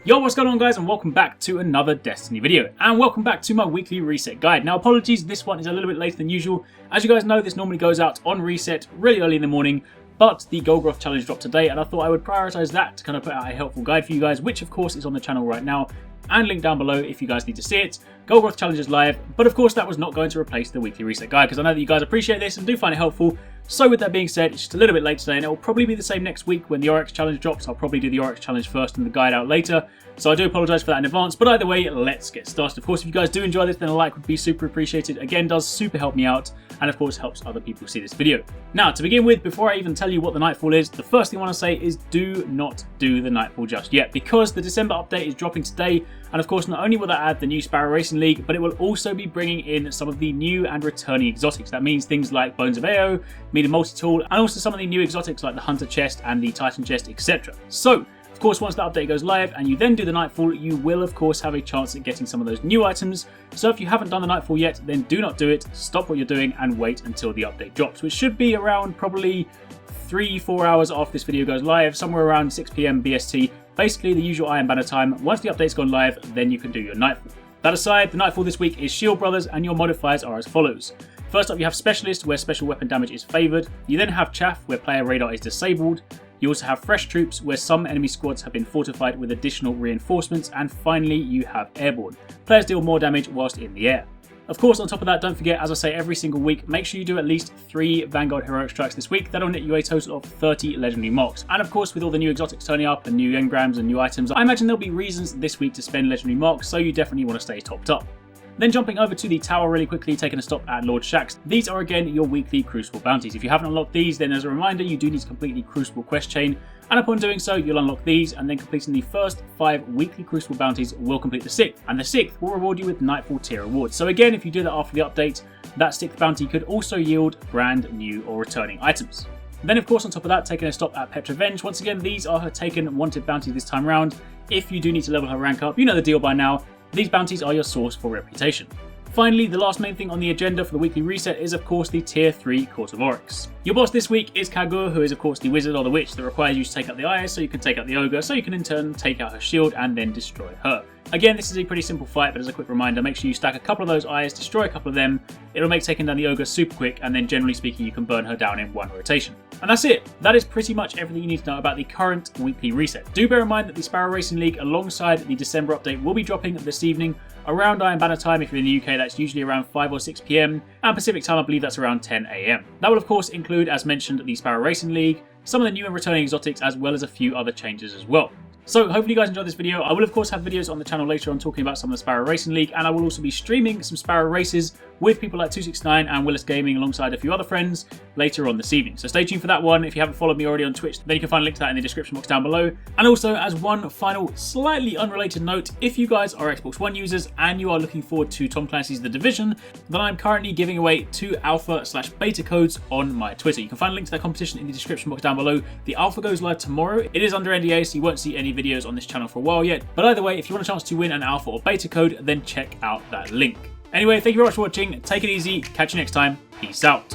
Yo, what's going on guys, and welcome back to another Destiny video, and welcome back to my weekly reset guide. Now apologies, this one is a little bit later than usual. As you guys know, this normally goes out on reset really early in the morning, but the Golgoth challenge dropped today, and I thought I would prioritize that to kind of put out a helpful guide for you guys, which of course is on the channel right now, and linked down below if you guys need to see it. Golgoth challenge is live, but of course that was not going to replace the weekly reset guide, because I know that you guys appreciate this and do find it helpful. So with that being said, it's just a little bit late today, and it will probably be the same next week when the Arekkz challenge drops. I'll probably do the Arekkz challenge first and the guide out later, so I do apologise for that in advance. But either way, let's get started. Of course, if you guys do enjoy this, then a like would be super appreciated. Again, does super help me out, and of course helps other people see this video. Now, to begin with, before I even tell you what the Nightfall is, the first thing I want to say is do not do the Nightfall just yet, because the December update is dropping today, and of course not only will that add the new Sparrow Racing League, but it will also be bringing in some of the new and returning exotics. That means things like Bones of Ao, Meter Multi-Tool, and also some of the new exotics like the Hunter chest and the Titan chest, etc. So, of course, once the update goes live and you then do the Nightfall, you will of course have a chance at getting some of those new items. So if you haven't done the Nightfall yet, then do not do it, stop what you're doing and wait until the update drops, which should be around probably 3-4 hours after this video goes live, somewhere around 6 PM BST, basically the usual Iron Banner time. Once the update's gone live, then you can do your Nightfall. That aside, the Nightfall this week is Shield Brothers, and your modifiers are as follows. First up, you have Specialist, where special weapon damage is favoured. You then have Chaff, where player radar is disabled. You also have Fresh Troops, where some enemy squads have been fortified with additional reinforcements. And finally, you have Airborne. Players deal more damage whilst in the air. Of course, on top of that, don't forget, as I say every single week, make sure you do at least 3 Vanguard Heroic Strikes this week. That'll net you a total of 30 Legendary Marks. And of course, with all the new exotics turning up and new engrams and new items, I imagine there'll be reasons this week to spend Legendary Marks, so you definitely want to stay topped up. Then jumping over to the tower really quickly, taking a stop at Lord Shaxx. These are again your weekly Crucible bounties. If you haven't unlocked these, then as a reminder, you do need to complete the Crucible quest chain. And upon doing so, you'll unlock these, and then completing the first 5 weekly Crucible bounties will complete the 6th. And the 6th will reward you with Nightfall tier rewards. So again, if you do that after the update, that 6th bounty could also yield brand new or returning items. Then of course on top of that, taking a stop at Petrovenge. Once again, these are her taken wanted bounties this time round. If you do need to level her rank up, you know the deal by now. These bounties are your source for reputation. Finally, the last main thing on the agenda for the weekly reset is of course the Tier 3 Court of Arekkz. Your boss this week is Kagur, who is of course the wizard or the witch that requires you to take out the Eye, so you can take out the Ogre, so you can in turn take out her shield and then destroy her. Again, this is a pretty simple fight, but as a quick reminder, make sure you stack a couple of those Eyes, destroy a couple of them. It'll make taking down the Ogre super quick, and then generally speaking you can burn her down in 1 rotation. And that's it. That is pretty much everything you need to know about the current weekly reset. Do bear in mind that the Sparrow Racing League alongside the December update will be dropping this evening around Iron Banner time. If you're in the UK, that's usually around 5 or 6 PM, and Pacific time I believe that's around 10 AM. That will of course include, as mentioned, the Sparrow Racing League, some of the new and returning exotics, as well as a few other changes as well. So hopefully you guys enjoyed this video. I will of course have videos on the channel later on talking about some of the Sparrow Racing League, and I will also be streaming some Sparrow races with people like 269 and Willis Gaming alongside a few other friends later on this evening. So stay tuned for that one. If you haven't followed me already on Twitch, then you can find a link to that in the description box down below. And also, as one final slightly unrelated note, if you guys are Xbox One users and you are looking forward to Tom Clancy's The Division, then I'm currently giving away 2 alpha/beta codes on my Twitter. You can find a link to that competition in the description box down below. The alpha goes live tomorrow. It is under NDA, so you won't see any videos on this channel for a while yet. But either way, if you want a chance to win an alpha or beta code, then check out that link. Anyway, thank you very much for watching. Take it easy. Catch you next time. Peace out.